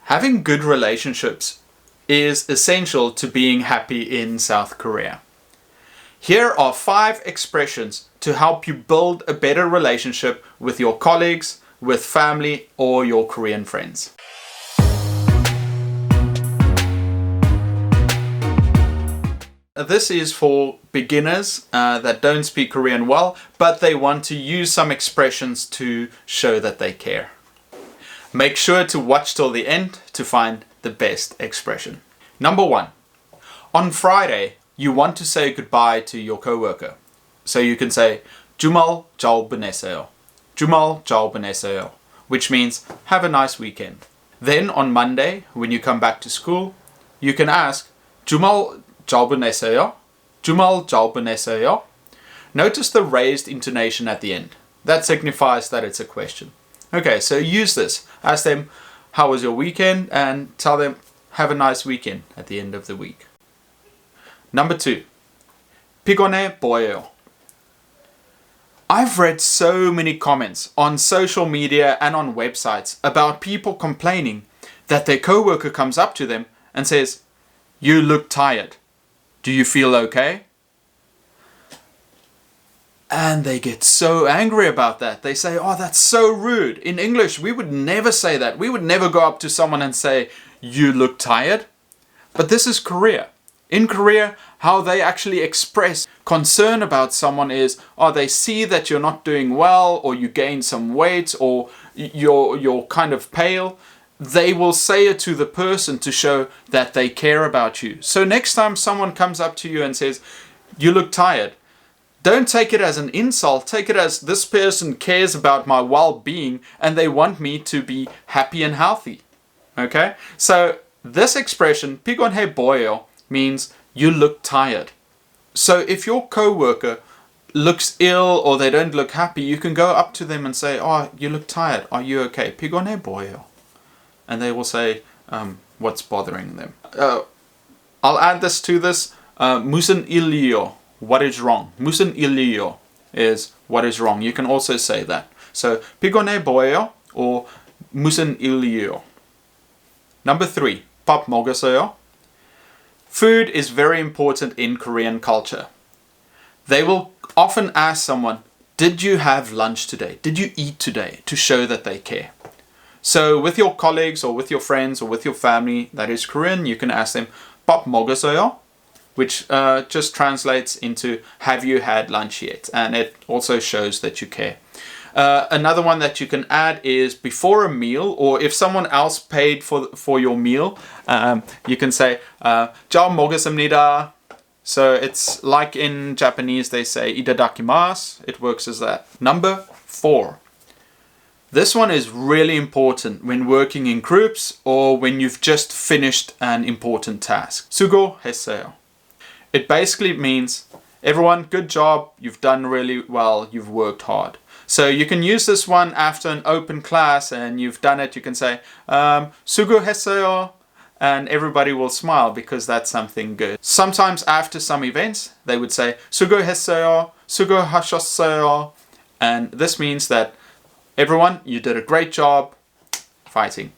Having good relationships is essential to being happy in South Korea. Here are 5 expressions to help you build a better relationship with your colleagues, with family, or your Korean friends. This is for beginners that don't speak Korean well, but they want to use some expressions to show that they care. Make sure to watch till the end to find the best expression. Number 1. On Friday, you want to say goodbye to your coworker. So you can say, 주말 잘 보내세요. 주말 잘 보내세요, which means have a nice weekend. Then on Monday, when you come back to school, you can ask, 주말 잘 보내세요? 주말 잘 보내세요? Notice the raised intonation at the end. That signifies that it's a question. Okay, so use this. Ask them, how was your weekend? And tell them, have a nice weekend at the end of the week. Number 2. 피곤해 보여요. I've read so many comments on social media and on websites about people complaining that their coworker comes up to them and says, "You look tired. Do you feel okay?" And they get so angry about that. They say, "Oh, that's so rude." In English, we would never say that. We would never go up to someone and say, "You look tired." But this is Korea. In Korea, how they actually express concern about someone is, they see that you're not doing well, or you gain some weight, or you're kind of pale. They will say it to the person to show that they care about you. So next time someone comes up to you and says, "You look tired," don't take it as an insult. Take it as this person cares about my well-being and they want me to be happy and healthy. Okay? So this expression, 피곤해 보여, means you look tired. So if your coworker looks ill or they don't look happy, you can go up to them and say, "Oh, you look tired. Are you okay?" 피곤해 보여. And they will say what's bothering them. I'll add this to this. 무슨 일이요? What is wrong? 무슨 일이요 is what is wrong. You can also say that. So 피곤해 보여 or 무슨 일이요. Number 3. 밥 먹었어요? Food is very important in Korean culture. They will often ask someone, "Did you have lunch today? Did you eat today?" to show that they care. So with your colleagues or with your friends or with your family that is Korean, you can ask them, "밥 먹었어요?" which just translates into, "Have you had lunch yet?" And it also shows that you care. Another one that you can add is before a meal, or if someone else paid for your meal, you can say, 잘 먹었습니다. So it's like in Japanese they say itadakimasu. It works as that. Number 4. This one is really important when working in groups or when you've just finished an important task. 수고했어요. It basically means, everyone, good job, you've done really well, you've worked hard. So you can use this one after an open class and you've done it. You can say, 수고했어요, and everybody will smile because that's something good. Sometimes after some events, they would say, 수고했어요, 수고하셨어요. And this means that, everyone, you did a great job fighting.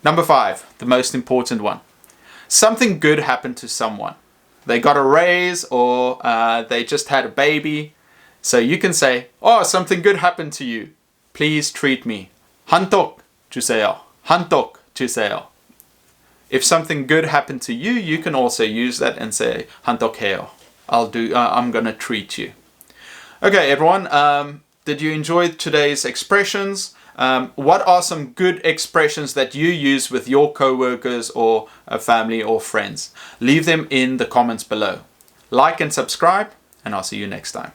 Number 5, the most important one. Something good happened to someone. They got a raise or they just had a baby. So you can say, "Oh, something good happened to you. Please treat me. 한턱 주세요. 한턱 주세요." If something good happened to you, you can also use that and say, 한턱해요. I'm gonna treat you. Okay, everyone. Did you enjoy today's expressions? What are some good expressions that you use with your coworkers or a family or friends? Leave them in the comments below. Like and subscribe, and I'll see you next time.